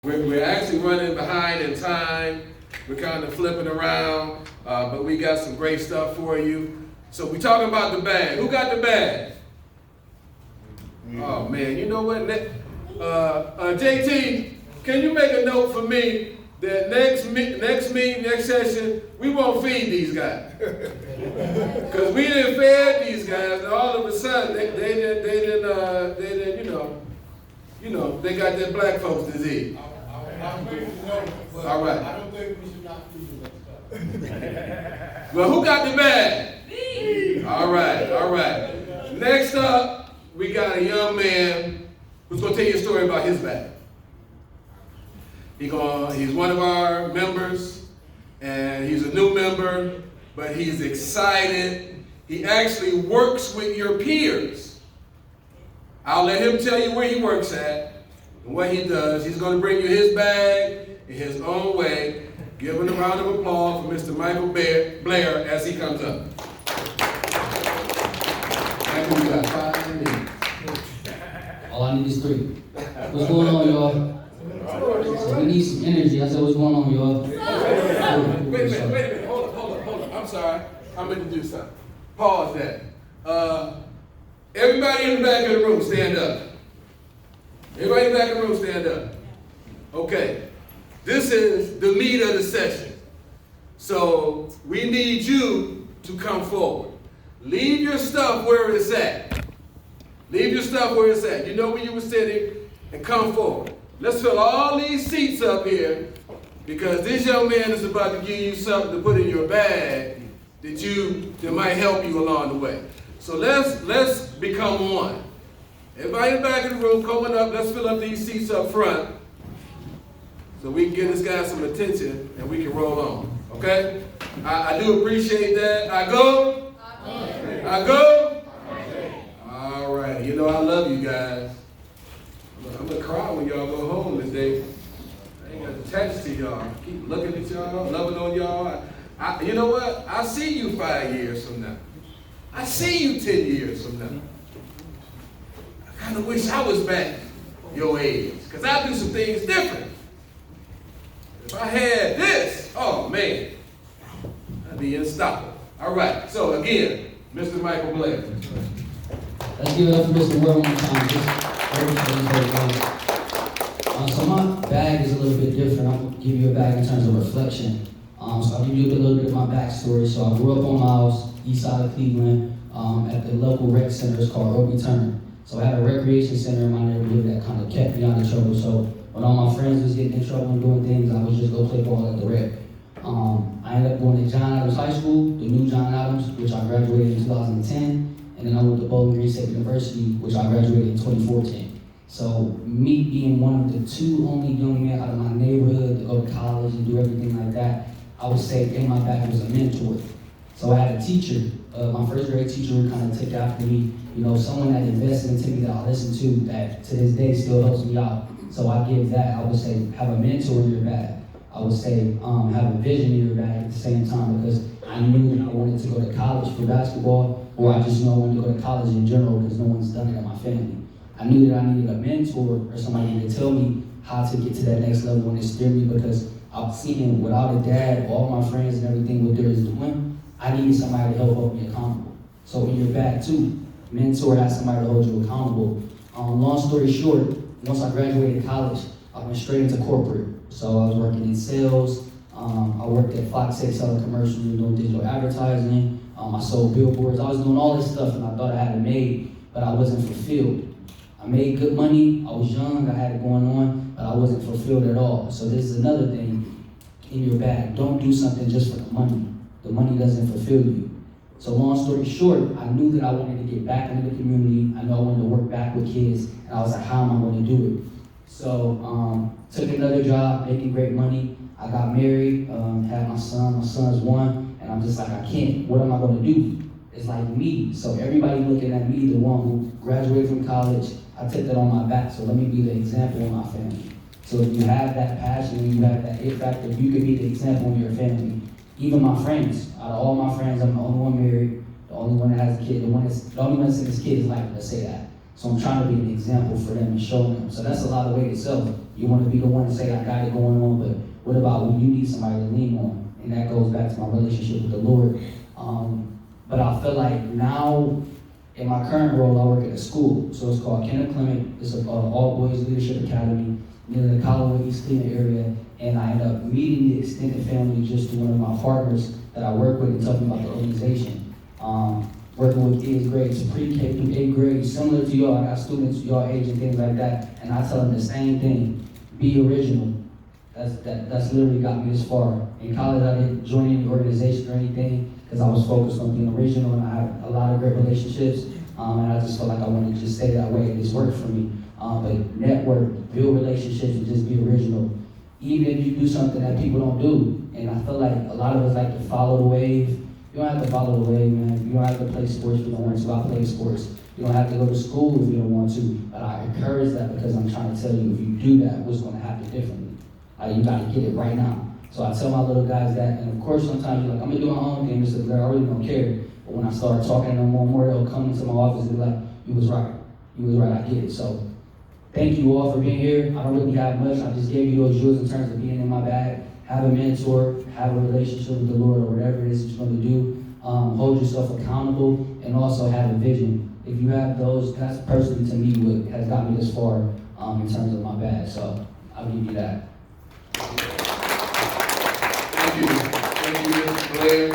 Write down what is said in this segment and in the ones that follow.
We're actually running behind in time. We're kind of flipping around, but we got some great stuff for you. So we're talking about the bag. Who got the bag? Oh man, you know what? JT, can you make a note for me that next meeting, next session, we won't feed these guys. Because we didn't feed these guys, and all of a sudden, they didn't, they got that black folks disease. All right. I don't think we should not feed that stuff. Well, who got the bag? Me. All right. Next up, we got a young man who's going to tell you a story about his bag. He's one of our members, and he's a new member, but he's excited. He actually works with your peers. I'll let him tell you where he works at and what he does. He's going to bring you his bag in his own way. Give him a round of applause for Mr. Michael Blair as he comes up. Michael, you got 5 minutes. All I need is 3. What's going on, y'all? So we need some energy. I said, what's going on, y'all? Wait a minute. Hold on. I'm sorry. I'm going to do something. Pause that. Everybody in the back of the room, stand up. Everybody in the back of the room, stand up. Okay. This is the meat of the session. So we need you to come forward. Leave your stuff where it's at. Leave your stuff where it's at. You know where you were sitting, and come forward. Let's fill all these seats up here, because this young man is about to give you something to put in your bag that might help you along the way. So let's become one. Everybody in the back of the room coming up, let's fill up these seats up front so we can give this guy some attention and we can roll on. Okay? I do appreciate that. I go? Amen. I go? Amen. All right. You know I love you guys. I'm going to cry when y'all go home today. I ain't got attached to y'all. Keep looking at y'all, loving on y'all. You know what? I see you 5 years from now. I see you 10 years from now. I kind of wish I was back your age, because I do some things different. If I had this, oh man, I'd be unstoppable. All right, so again, Mr. Michael Blair. Let's give it up for Mr. Ware one more time. So my bag is a little bit different. I'm going to give you a bag in terms of reflection. So I'll give you a little bit of my backstory. So I grew up on Miles, east side of Cleveland, at the local rec center. It's called Roby Turner. So I had a recreation center in my neighborhood that kind of kept me out of trouble. So when all my friends was getting in trouble and doing things, I would just go play ball at the rec. I ended up going to John Adams High School, the new John Adams, which I graduated in 2010. And then I went to Bowling Green State University, which I graduated in 2014. So me being one of the 2 only young men out of my neighborhood to go to college and do everything like that, I would say in my back was a mentor. So I had a teacher, my first grade teacher who kind of took after me, someone that invested into me that I listened to that to this day still helps me out. So I give that. I would say have a mentor in your back. I would say have a vision in your back at the same time, because I knew that I wanted to go to college for basketball, or I just knew I wanted to go to college in general because no one's done it in my family. I knew that I needed a mentor or somebody to tell me how to get to that next level and steer me, because I've seen without a dad, all my friends and everything what there is doing, I needed somebody to help me accountable. So in your back too, mentor has somebody to hold you accountable. Long story short, once I graduated college, I went straight into corporate. So I was working in sales. I worked at Fox 6 selling commercials and doing digital advertising. I sold billboards. I was doing all this stuff and I thought I had it made, but I wasn't fulfilled. I made good money. I was young. I had it going on, but I wasn't fulfilled at all. So this is another thing in your bag. Don't do something just for the money. The money doesn't fulfill you. So long story short, I knew that I wanted to get back into the community. I knew I wanted to work back with kids, and I was like, how am I going to do it? So took another job, making great money. I got married, had my son. My son's 1, and I'm just like, I can't. What am I going to do? It's like me. So everybody looking at me, the one who graduated from college, I took that on my back. So let me be the example in my family. So if you have that passion, you have that it factor, you can be the example in your family. Even my friends, out of all my friends, I'm the only one married, the only one that has a kid, the only one that's in his kid's life, let's say that. So I'm trying to be an example for them and show them. So that's a lot of weight itself. you want to be the one to say, I got it going on, but what about when you need somebody to lean on? And that goes back to my relationship with the Lord. But I feel like now, in my current role, I work at a school. So it's called Kenneth Clement. It's an all-boys leadership academy near the Callaway, East Cleveland area. And I end up meeting the extended family just through one of my partners that I work with and talking about the organization. Working with kids grades, pre-K through 8th grade, similar to y'all. I got students your age and things like that. And I tell them the same thing, be original. That's literally got me this far. In college, I didn't join any organization or anything because I was focused on being original, and I had a lot of great relationships. And I just felt like I wanted to just stay that way, and this worked for me. But network, build relationships, and just be original. Even if you do something that people don't do. And I feel like a lot of us like to follow the wave. You don't have to follow the wave, man. You don't have to play sports if you don't want to. I play sports. You don't have to go to school if you don't want to. But I encourage that because I'm trying to tell you, if you do that, what's going to happen differently? You got to get it right now. So I tell my little guys that, and of course sometimes you're like, I'm going to do my own thing, Mr. Blair, I really don't care. But when I start talking to them more and more, they'll come into my office and be like, you was right. You was right, I get it. So thank you all for being here. I don't really have much. I just gave you those jewels in terms of being in my bag. Have a mentor, have a relationship with the Lord or whatever it is that you're going to do. Hold yourself accountable and also have a vision. If you have those, that's personally to me what has got me this far in terms of my bag. So I'll give you that. Thank you, Mr. Blair,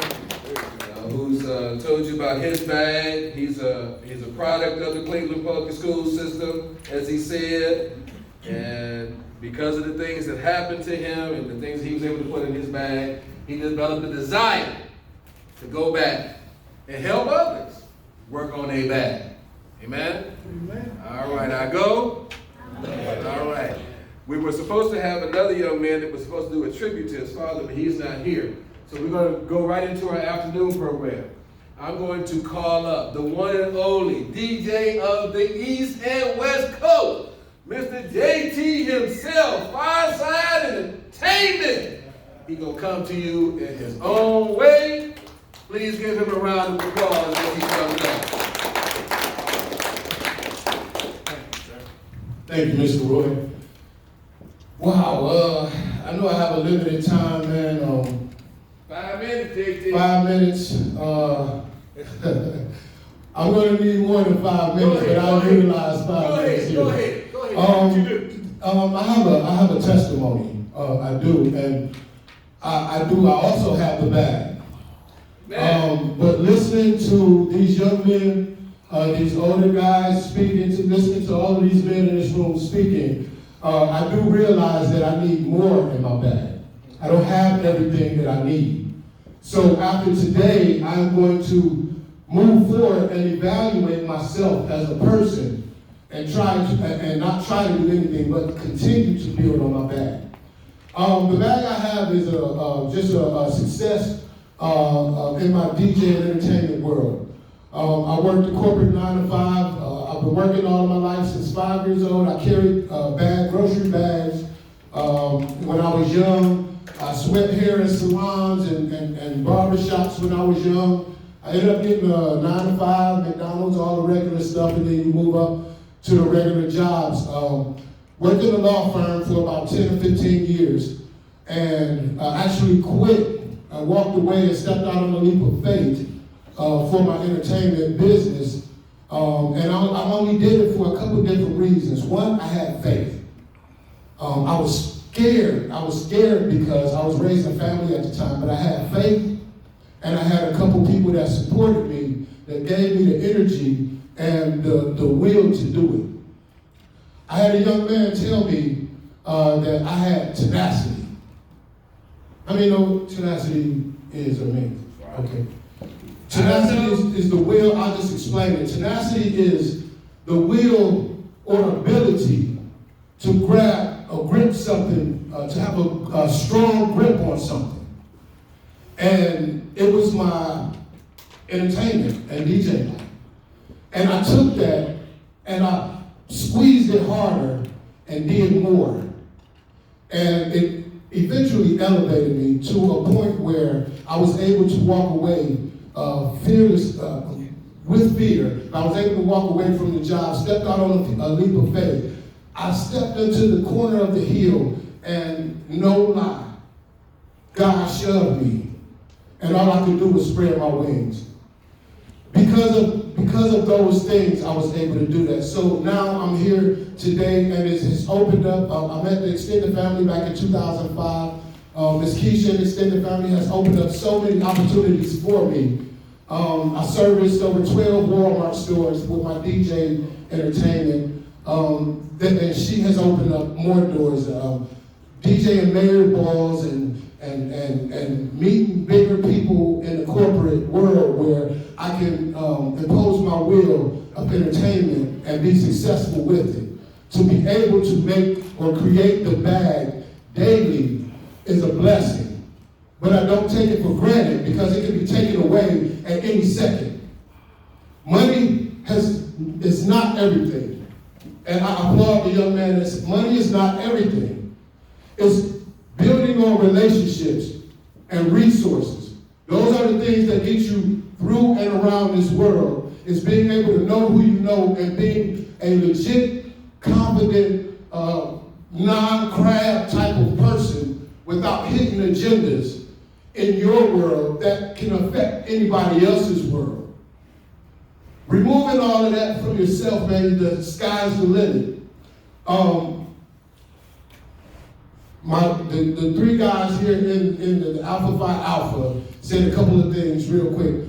who's told you about his bag. He's a product of the Cleveland Public School System, as he said, and because of the things that happened to him and the things he was able to put in his bag, he developed a desire to go back and help others work on their bag. Amen? Amen. All right, I go. Amen. All right. We were supposed to have another young man that was supposed to do a tribute to his father, but he's not here. So we're going to go right into our afternoon program. I'm going to call up the one and only DJ of the East and West Coast, Mr. JT himself, Fireside Entertainment. He's going to come to you in his own way. Please give him a round of applause as he comes up. Thank you, Mr. Roy. Wow, I know I have a limited time, man. 5 minutes, JT. 5 minutes. I'm going to need more than 5 minutes, but I'll utilize 5 minutes here. Go ahead. What you do? I have a testimony. I do, and I also have the bag. But listening to these young men, these older guys listening to all of these men in this room speaking, I do realize that I need more in my bag. I don't have everything that I need. So after today, I'm going to move forward and evaluate myself as a person and not try to do anything, but continue to build on my bag. The bag I have is just a success in my DJ and entertainment world. I worked a corporate 9 to 5. I've been working all of my life since 5 years old. I carried grocery bags when I was young. I swept hair in salons and barber shops when I was young. I ended up getting a 9 to 5, McDonald's, all the regular stuff, and then you move up to the regular jobs. Worked in a law firm for about 10 or 15 years, and actually quit. I walked away and stepped out on a leap of faith for my entertainment business. And I only did it for a couple different reasons. One, I had faith. I was scared. I was scared because I was raising a family at the time, but I had faith, and I had a couple people that supported me, that gave me the energy and the will to do it. I had a young man tell me that I had tenacity. I mean, no, tenacity is or means. Okay. Tenacity is the will. I'll just explain it. Tenacity is the will or ability to grip something, to have a strong grip on something. And it was my entertainment and DJ life. And I took that and I squeezed it harder and did more. And it eventually elevated me to a point where I was able to walk away fearless, with fear. I was able to walk away from the job, stepped out on a leap of faith. I stepped into the corner of the hill, and no lie, God shoved me. And all I could do was spread my wings. Because of those things, I was able to do that. So now I'm here today, and it's opened up. I met the extended family back in 2005. Ms. Keisha and the extended family has opened up so many opportunities for me. I serviced over 12 Walmart stores with my DJ entertainment. And she has opened up more doors. DJing mayor balls and meeting bigger people in the corporate world where I can impose my will of entertainment and be successful with it. To be able to make or create the bag daily is a blessing. But I don't take it for granted because it can be taken away at any second. Money is not everything. And I applaud the young man that said money is not everything. It's building on relationships and resources. Those are the things that get you through and around this world. It's being able to know who you know and being a legit, confident, non-crab type of person without hidden agendas in your world that can affect anybody else's world. Removing all of that from yourself, man, the sky's the limit. The three guys here in the Alpha Phi Alpha said a couple of things real quick.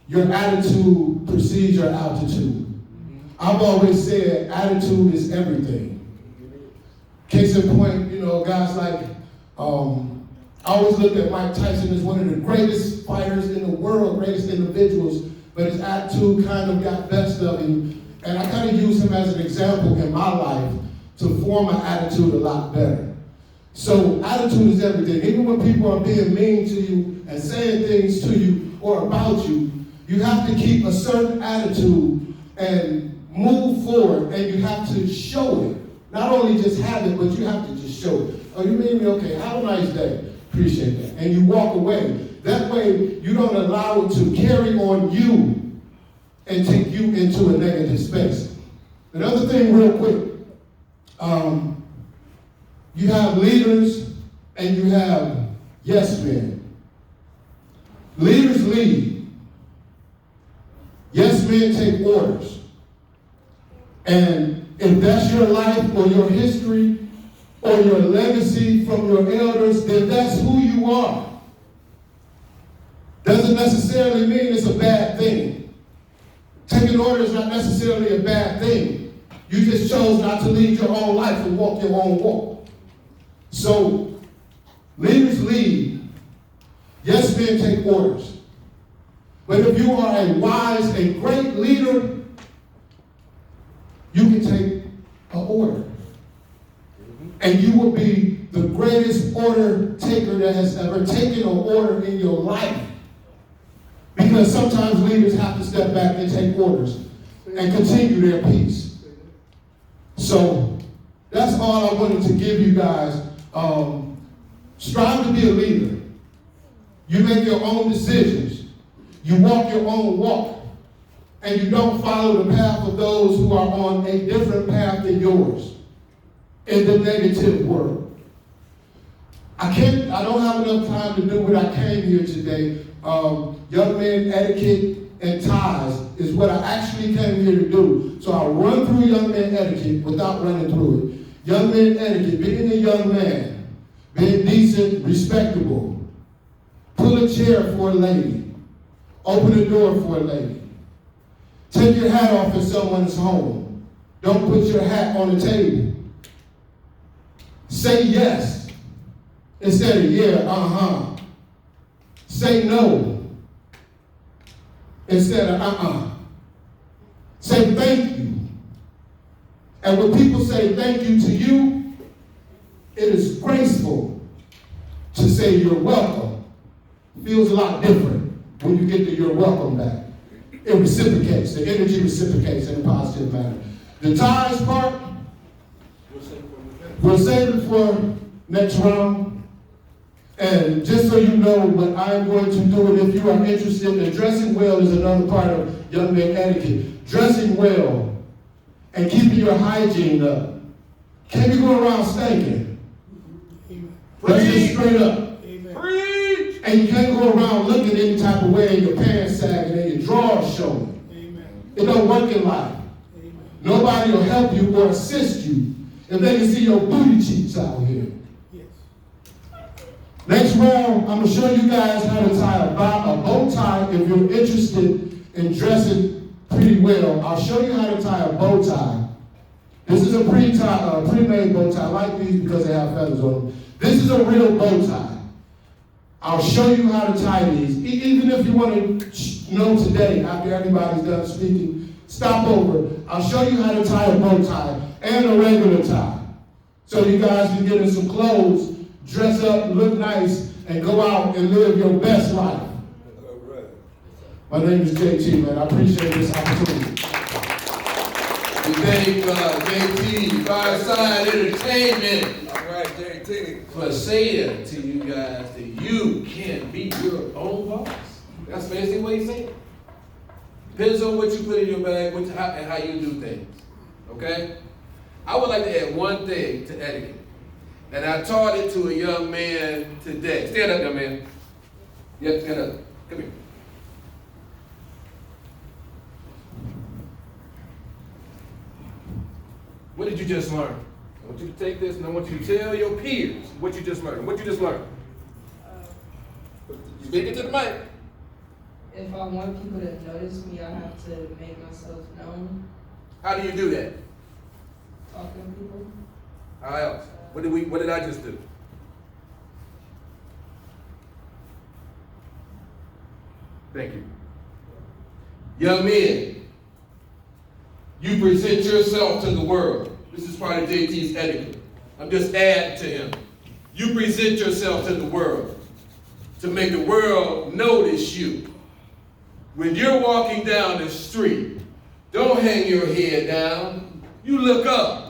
Your attitude precedes your altitude. I've always said attitude is everything. Case in point, guys like, I always looked at Mike Tyson as one of the greatest fighters in the world, greatest individuals, but his attitude kind of got best of him. And I kind of use him as an example in my life to form my attitude a lot better. So attitude is everything. Even when people are being mean to you and saying things to you or about you, you have to keep a certain attitude and move forward, and you have to show it. Not only just have it, but you have to just show it. Oh, you mean me? Okay, have a nice day. Appreciate that. And you walk away. That way, you don't allow it to carry on you and take you into a negative space. Another thing real quick. You have leaders and you have yes men. Leaders lead. Yes men take orders. And if that's your life or your history or your legacy from your elders, then that's who you are. Doesn't necessarily mean it's a bad thing. Taking orders is not necessarily a bad thing. You just chose not to lead your own life and walk your own walk. So, leaders lead. Yes men take orders. But if you are a wise and great leader, you can take an order. And you will be the greatest order taker that has ever taken an order in your life. Because sometimes leaders have to step back and take orders and continue their peace. So that's all I wanted to give you guys. Strive to be a leader. You make your own decisions. You walk your own walk. And you don't follow the path of those who are on a different path than yours in the negative world. I don't have enough time to do what I came here today. Young men etiquette and ties is what I actually came here to do. So I'll run through young men etiquette without running through it. Young men etiquette, being a young man, being decent, respectable. Pull a chair for a lady. Open a door for a lady. Take your hat off if someone is home. Don't put your hat on the table. Say yes instead of yeah, Say no instead of Say thank you. And when people say thank you to you, it is graceful to say you're welcome. It feels a lot different when you get to you're welcome back. It reciprocates. The energy reciprocates in a positive manner. The ties part, we'll save it for next round. And just so you know what I'm going to do, and if you are interested, in dressing well is another part of young man etiquette. Dressing well and keeping your hygiene up. Can't be going around stinking. That's just straight up. Preach. And you can't go around looking any type of way and your pants sagging and your drawers showing. It don't work in life. Nobody will help you or assist you if they can see your booty cheeks out here. Next round, I'm going to show you guys how to tie a bow tie. If you're interested in dressing pretty well, I'll show you how to tie a bow tie. This is a pre-made bow tie. I like these because they have feathers on them. This is a real bow tie. I'll show you how to tie these. Even if you want to know today, after everybody's done speaking, stop over. I'll show you how to tie a bow tie and a regular tie. So you guys can get in some clothes, dress up, look nice, and go out and live your best life. All right. My name is JT, man. I appreciate this opportunity. We thank JT, Fireside Entertainment. All right, JT. For saying to you guys that you can be your own boss. That's basically what he's saying. Depends on what you put in your bag and how you do things. Okay? I would like to add one thing to etiquette. And I taught it to a young man today. Stand up, young man. Yep, stand up. Come here. What did you just learn? I want you to take this and I want you to tell your peers what you just learned. What you just learned. You speak it to the mic. If I want people to notice me, I have to make myself known. How do you do that? Talking to people. How else? What did I just do? Thank you. Young men, you present yourself to the world. This is part of JT's etiquette. I'm just adding to him. You present yourself to the world to make the world notice you. When you're walking down the street, don't hang your head down. You look up.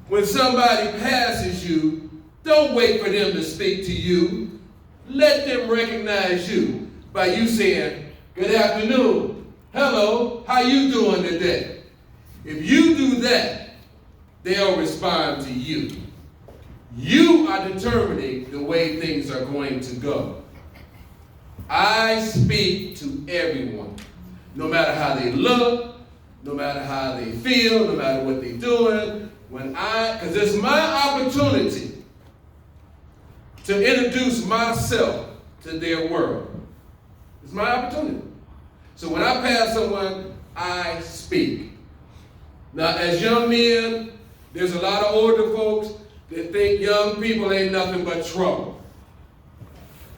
When somebody passes you, don't wait for them to speak to you. Let them recognize you by you saying, "Good afternoon. Hello, how you doing today?" If you do that, they'll respond to you. You are determining the way things are going to go. I speak to everyone, no matter how they look, no matter how they feel, no matter what they're doing. Because it's my opportunity to introduce myself to their world. It's my opportunity. So when I pass someone, I speak. Now, as young men, there's a lot of older folks that think young people ain't nothing but trouble.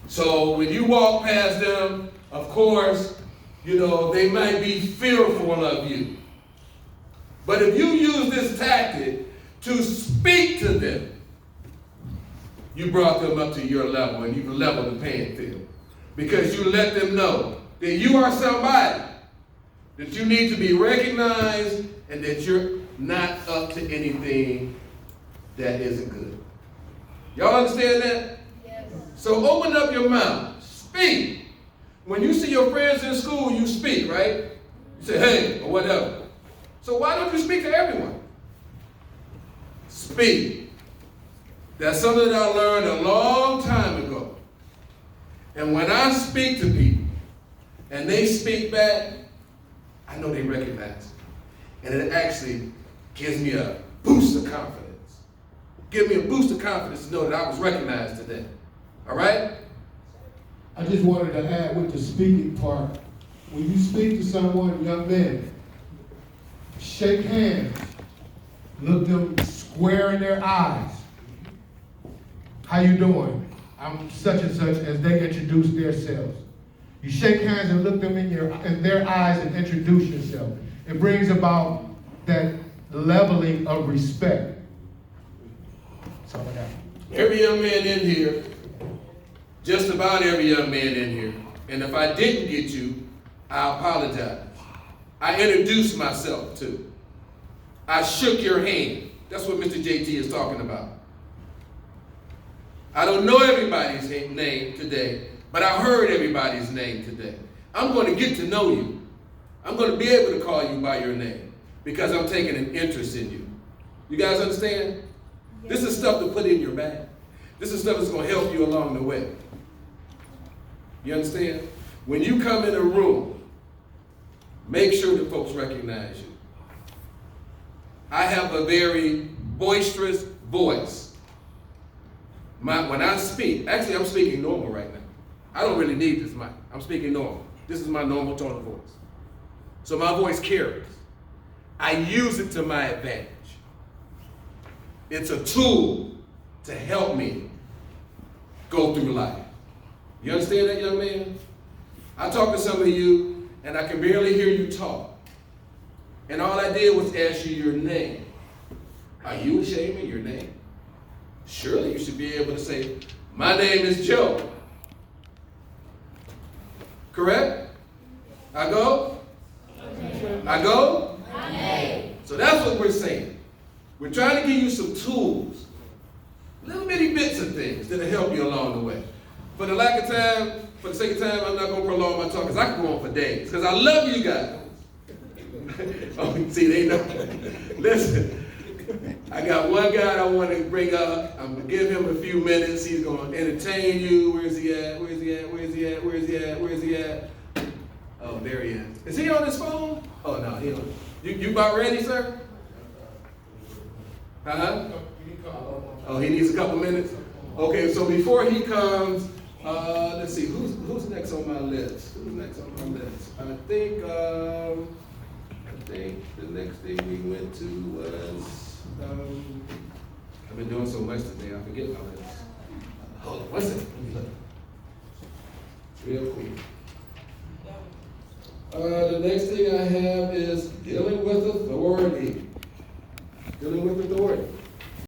So when you walk past them, of course, they might be fearful of you. But if you use this tactic to speak to them, you brought them up to your level and you've leveled the playing field. Because you let them know that you are somebody, that you need to be recognized, and that you're not up to anything that isn't good. Y'all understand that? Yes. So open up your mouth. Speak. When you see your friends in school, you speak, right? You say, "Hey," or whatever. So why don't you speak to everyone? Speak. That's something that I learned a long time ago. And when I speak to people and they speak back, I know they recognize me. And it actually gives me a boost of confidence. Give me a boost of confidence to know that I was recognized today. All right? I just wanted to add with the speaking part. When you speak to someone, young men, shake hands. Look them square in their eyes. How you doing? I'm such and such, as they introduce themselves. You shake hands and look them in their eyes and introduce yourself. It brings about that leveling of respect. That's all I got. Every young man in here, just about every young man in here, and if I didn't get you, I apologize. I introduced myself too. I shook your hand. That's what Mr. JT is talking about. I don't know everybody's name today, but I heard everybody's name today. I'm going to get to know you. I'm going to be able to call you by your name. because I'm taking an interest in you. You guys understand? This is stuff to put in your bag. This is stuff that's going to help you along the way. You understand? When you come in a room, make sure that folks recognize you. I have a very boisterous voice. When I speak, actually I'm speaking normal right now. I don't really need this mic. I'm speaking normal. This is my normal tone of voice. So my voice carries. I use it to my advantage. It's a tool to help me go through life. You understand that, young man? I talk to some of you, and I can barely hear you talk. And all I did was ask you your name. Are you ashamed of your name? Surely you should be able to say, my name is Joe. Correct? I go? I go? So that's what we're saying. We're trying to give you some tools, little bitty bits of things that'll help you along the way. For the lack of time, for the sake of time, I'm not going to prolong my talk because I can go on for days because I love you guys. Oh, see, they know. Listen, I got one guy I want to bring up. I'm going to give him a few minutes. He's going to entertain you. Where's he at? Where's he at? Where's he at? Where's he at? Where's he at? Oh, there he is. Is he on his phone? Oh, no, he don't. You about ready, sir? Huh? Oh, he needs a couple minutes? Okay, so before he comes, let's see, who's next on my list? Who's next on my list? I think the next thing we went to was, I've been doing so much today, I forget my list. Hold on, what's it? Let me look. Real quick. The next thing I have is dealing with authority. Dealing with authority.